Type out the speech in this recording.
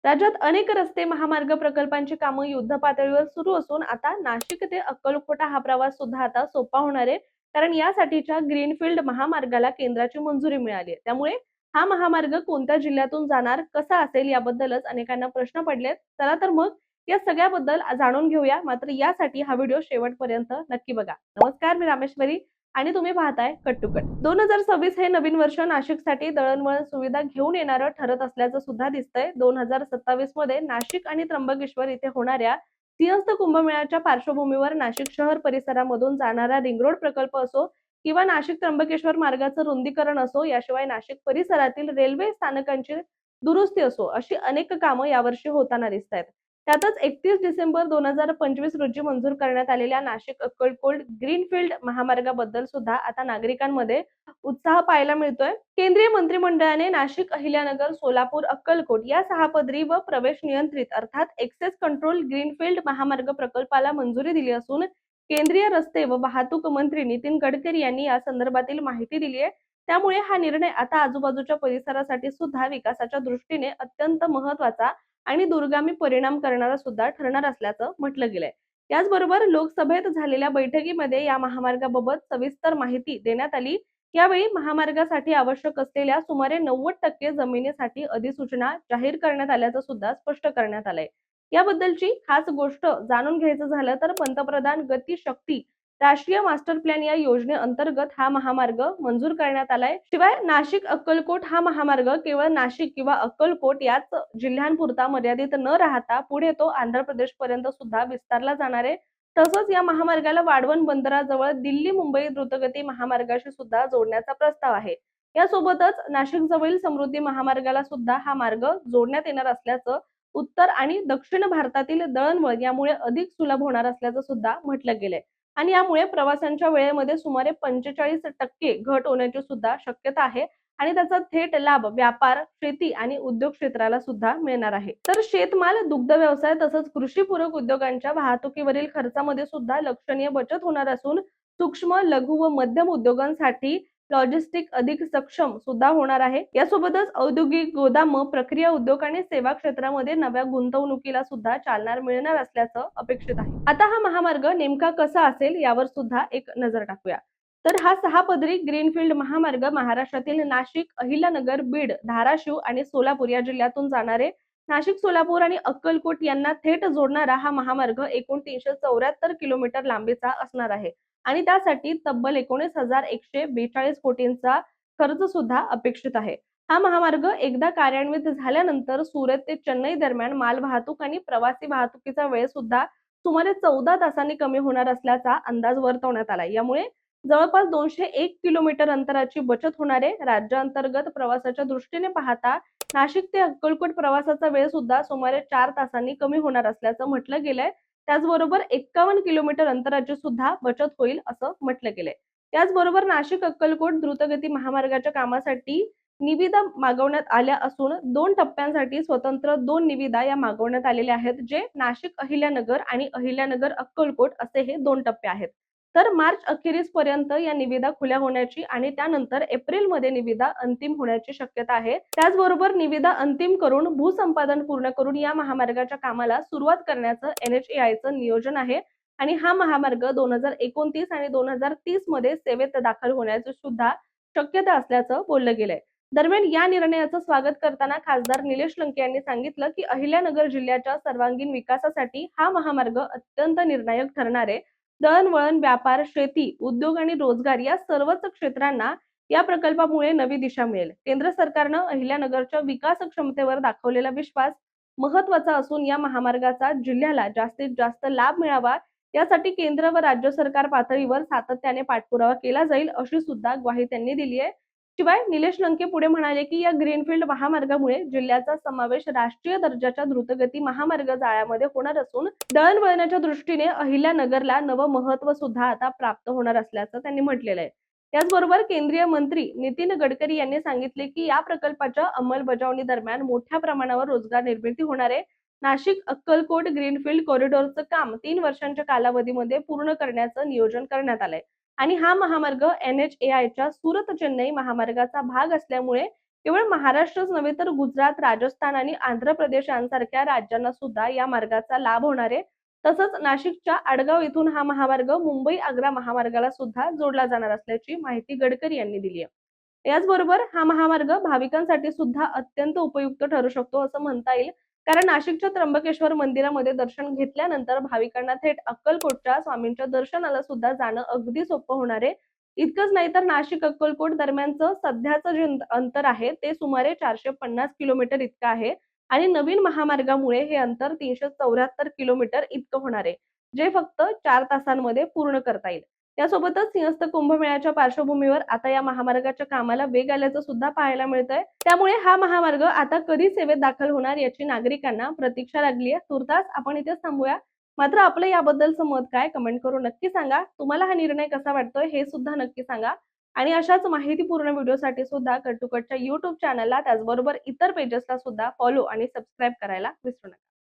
राज्यात अनेक रस्ते महामार्ग प्रकल्पांची कामं युद्धपातळीवर सुरू असून आता नाशिक ते अक्कलकोटा हा प्रवास सुद्धा आता सोपा होणार आहे. कारण यासाठीच्या ग्रीनफील्ड महामार्गाला केंद्राची मंजुरी मिळाली आहे. त्यामुळे हा महामार्ग कोणत्या जिल्ह्यातून जाणार, कसा असेल याबद्दलच अनेकांना प्रश्न पडलेत. चला तर मग या सगळ्याबद्दल जाणून घेऊया. मात्र यासाठी हा व्हिडिओ शेवटपर्यंत नक्की बघा. नमस्कार, मी रामेश्वरी आणि तुम्ही पाहताय कट टू कट. 2026 हे नवीन वर्ष नाशिकसाठी दळणवळण सुविधा घेऊन येणारं ठरत असल्याचं सुद्धा दिसतंय. 2027 मध्ये नाशिक आणि त्र्यंबकेश्वर इथे होणाऱ्या सिंहस्थ कुंभमेळ्याच्या पार्श्वभूमीवर नाशिक शहर परिसरामधून जाणारा रिंग रोड प्रकल्प असो किंवा नाशिक त्र्यंबकेश्वर मार्गाचं रुंदीकरण असो, याशिवाय नाशिक परिसरातील रेल्वे स्थानकांची दुरुस्ती असो, अशी अनेक कामं यावर्षी होताना दिसत आहेत. त्यातच 31 डिसेंबर 2025 रोजी मंजूर करण्यात आलेल्या नाशिक अक्कलकोट ग्रीनफील्ड महामार्गाबद्दल सुद्धा आता नागरिकांमध्ये उत्साह पाहायला मिळतोय. केंद्रीय मंत्रिमंडळाने नाशिक, अहिल्यानगर, सोलापूर, अक्कलकोट या 6 पदरी व प्रवेश नियंत्रित अर्थात एक्सेस कंट्रोल ग्रीनफील्ड महामार्ग प्रकल्पाला मंजुरी दिली असून केंद्रीय रस्ते व वाहतूक मंत्री नितीन गडकरी यांनी या संदर्भातील माहिती दिली आहे. त्यामुळे हा निर्णय आता आजूबाजूच्या परिसरासाठी सुद्धा विकासाच्या दृष्टीने अत्यंत महत्त्वाचा आणि दूरगामी परिणाम करणारा सुद्धा ठरणार असल्याचं म्हटलं गेलंय. याचबरोबर लोकसभेत झालेल्या बैठकीमध्ये या महामार्गाबाबत सविस्तर माहिती देण्यात आली. यावेळी महामार्गासाठी आवश्यक असलेल्या सुमारे 90% जमिनीसाठी अधिसूचना जाहीर करण्यात आल्याचं सुद्धा स्पष्ट करण्यात आलंय. याबद्दलची खास गोष्ट जाणून घ्यायचं झालं तर पंतप्रधान गती शक्ती राष्ट्रीय मास्टर प्लॅन या योजनेअंतर्गत हा महामार्ग मंजूर करण्यात आलाय. शिवाय नाशिक अक्कलकोट हा महामार्ग केवळ नाशिक किंवा अक्कलकोट याच जिल्ह्यांपुरता मर्यादित न राहता पुढे तो आंध्र प्रदेश पर्यंत सुद्धा विस्तारला जाणार आहे. तसंच या महामार्गाला वाढवण बंदराजवळ दिल्ली मुंबई द्रुतगती महामार्गाशी सुद्धा जोडण्याचा प्रस्ताव आहे. यासोबतच नाशिक जवळील समृद्धी महामार्गाला सुद्धा हा मार्ग जोडण्यात येणार असल्याचं, उत्तर आणि दक्षिण भारतातील दळणवळण यामुळे अधिक सुलभ होणार असल्याचं सुद्धा म्हटलं गेलंय. आणि यामुळे प्रवासांच्या वेळेमध्ये सुमारे 45% घट होण्याची सुद्धा शक्यता आहे आणि त्याचा थेट लाभ व्यापार, शेती आणि उद्योग क्षेत्राला सुद्धा मिळणार आहे. तर शेतमाल, दुग्ध व्यवसाय तसंच कृषीपूरक उद्योगांच्या वाहतुकीवरील खर्चामध्ये सुद्धा लक्षणीय बचत होणार असून सूक्ष्म, लघु व मध्यम उद्योगांसाठी लॉजिस्टिक अधिक सक्षम सुद्धा होणार आहे. यासोबतच औद्योगिक, गोदाम, प्रक्रिया उद्योग आणि सेवा क्षेत्रामध्ये नव्या गुंतवणुकीला सुद्धा चालना मिळणार असल्याचं अपेक्षित आहे. आता हा महामार्ग नेमका कसा असेल यावर सुद्धा एक नजर टाकूया. तर हा 6 पदरी ग्रीनफील्ड महामार्ग महाराष्ट्रातील नाशिक, अहिल्यानगर, बीड, धाराशिव आणि सोलापूर या जिल्ह्यातून जाणारे नाशिक, सोलापूर आणि अक्कलकोट यांना थेट जोडणारा हा महामार्ग एकूण 374 किलोमीटर लांबीचा असणार आहे आणि त्यासाठी तब्बल 19,142 कोटींचा खर्च सुद्धा अपेक्षित आहे. हा महामार्ग एकदा कार्यान्वित झाल्यानंतर सुरत ते चेन्नई दरम्यान मालवाहतूक आणि प्रवासी वाहतुकीचा वेळ सुद्धा सुमारे 14 तासांनी कमी होणार असल्याचा अंदाज वर्तवण्यात आला. यामुळे जवळपास 201 किलोमीटर अंतराची बचत होणार आहे. राज्यांतर्गत प्रवासाच्या दृष्टीने पाहता नाशिक ते अक्कलकोट प्रवासाचा वेळ सुद्धा सुमारे 4 तासांनी कमी होणार असल्याचं म्हटलं गेलंय. त्याचबरोबर 51 किलोमीटर अंतराची सुद्धा बचत होईल असं म्हटलं गेलंय. त्याचबरोबर नाशिक अक्कलकोट द्रुतगती महामार्गाच्या कामासाठी निविदा मागवण्यात आल्या असून 2 टप्प्यांसाठी स्वतंत्र 2 निविदा या मागवण्यात आलेल्या आहेत, जे नाशिक अहिल्यानगर आणि अहिल्यानगर अक्कलकोट असे हे 2 टप्पे आहेत. तर मार्च अखेरीस पर्यंत या निविदा खुल्या होण्याची आणि त्यानंतर एप्रिलमध्ये निविदा अंतिम होण्याची शक्यता आहे. त्याचबरोबर निविदा अंतिम करून भूसंपादन पूर्ण करून या महामार्गाच्या कामाला सुरुवात करण्याचं NHAIचं नियोजन आहे आणि हा महामार्ग 2029 आणि 2030 मध्ये सेवेत दाखल होण्याची सुद्धा शक्यता असल्याचं बोललं गेलंय. दरम्यान या निर्णयाचं स्वागत करताना खासदार निलेश लंके यांनी सांगितलं की अहिल्यानगर जिल्ह्याच्या सर्वांगीण विकासासाठी हा महामार्ग अत्यंत निर्णायक ठरणार आहे. दळणवळण, व्यापार, शेती, उद्योग आणि रोजगार या सर्वच क्षेत्रांना या प्रकल्पामुळे नवी दिशा मिळेल. केंद्र सरकारनं अहिल्यानगरच्या विकास क्षमतेवर दाखवलेला विश्वास महत्त्वाचा असून या महामार्गाचा जिल्ह्याला जास्तीत जास्त लाभ मिळावा यासाठी केंद्र व राज्य सरकार पातळीवर सातत्याने पाठपुरावा केला जाईल अशी सुद्धा ग्वाही त्यांनी दिली आहे. शिवाय निलेश लंके पुढे म्हणाले की या ग्रीनफील्ड महामार्गामुळे जिल्ह्याचा समावेश राष्ट्रीय दर्जाच्या द्रुतगती महामार्ग जाळ्यामध्ये होणार असून दळणवळणाच्या दृष्टीने अहिल्यानगरला नवं महत्त्व सुद्धा आता प्राप्त होणार असल्याचं त्यांनी म्हटलेलं आहे. त्याचबरोबर केंद्रीय मंत्री नितीन गडकरी यांनी सांगितले की या प्रकल्पाच्या अंमलबजावणी दरम्यान मोठ्या प्रमाणावर रोजगार निर्मिती होणार आहे. नाशिक अक्कलकोट ग्रीनफील्ड कॉरिडॉरचं काम 3 वर्षांच्या कालावधीमध्ये पूर्ण करण्याचं नियोजन करण्यात आलंय आणि हा महामार्ग NHAIच्या सुरत चेन्नई महामार्गाचा भाग असल्यामुळे केवळ महाराष्ट्रच नव्हे तर गुजरात, राजस्थान आणि आंध्र प्रदेश यांसारख्या राज्यांना सुद्धा या मार्गाचा लाभ होणार आहे. तसंच नाशिकच्या आडगाव येथून हा महामार्ग मुंबई-आग्रा महामार्गाला सुद्धा जोडला जाणार असल्याची माहिती गडकरी यांनी दिली आहे. याचबरोबर हा महामार्ग भाविकांसाठी सुद्धा अत्यंत उपयुक्त ठरू शकतो असं म्हणता येईल. कारण नाशिकच्या त्र्यंबकेश्वर मंदिरामध्ये दर्शन घेतल्यानंतर भाविकांना थेट अक्कलकोटच्या स्वामींच्या दर्शनाला सुद्धा जाणं अगदी सोपं होणार आहे. इतकंच नाही तर नाशिक-अक्कलकोट दरम्यानचं सध्याचं जे अंतर आहे ते सुमारे 450 किलोमीटर इतकं आहे आणि नवीन महामार्गामुळे हे अंतर 374 किलोमीटर इतकं होणार आहे, जे फक्त 4 तासांमध्ये पूर्ण करता येईल. यासोबतच सिंहस्थ कुंभमेळ्याच्या पार्श्वभूमीवर आता या महामार्गाच्या कामाला वेग आल्याचं सुद्धा पाहायला मिळतंय. त्यामुळे हा महामार्ग आता कधी सेवेत दाखल होणार याची नागरिकांना प्रतीक्षा लागली आहे. तुर्तास आपण इथेच थांबूया. मात्र आपलं याबद्दलचं मत काय कमेंट करून नक्की सांगा. तुम्हाला हा निर्णय कसा वाटतोय हे सुद्धा नक्की सांगा. आणि अशाच माहितीपूर्ण व्हिडिओसाठी सुद्धा कट टू कटच्या YouTube चॅनलला त्याचबरोबर इतर पेजेसला सुद्धा फॉलो आणि सबस्क्राईब करायला विसरू नका.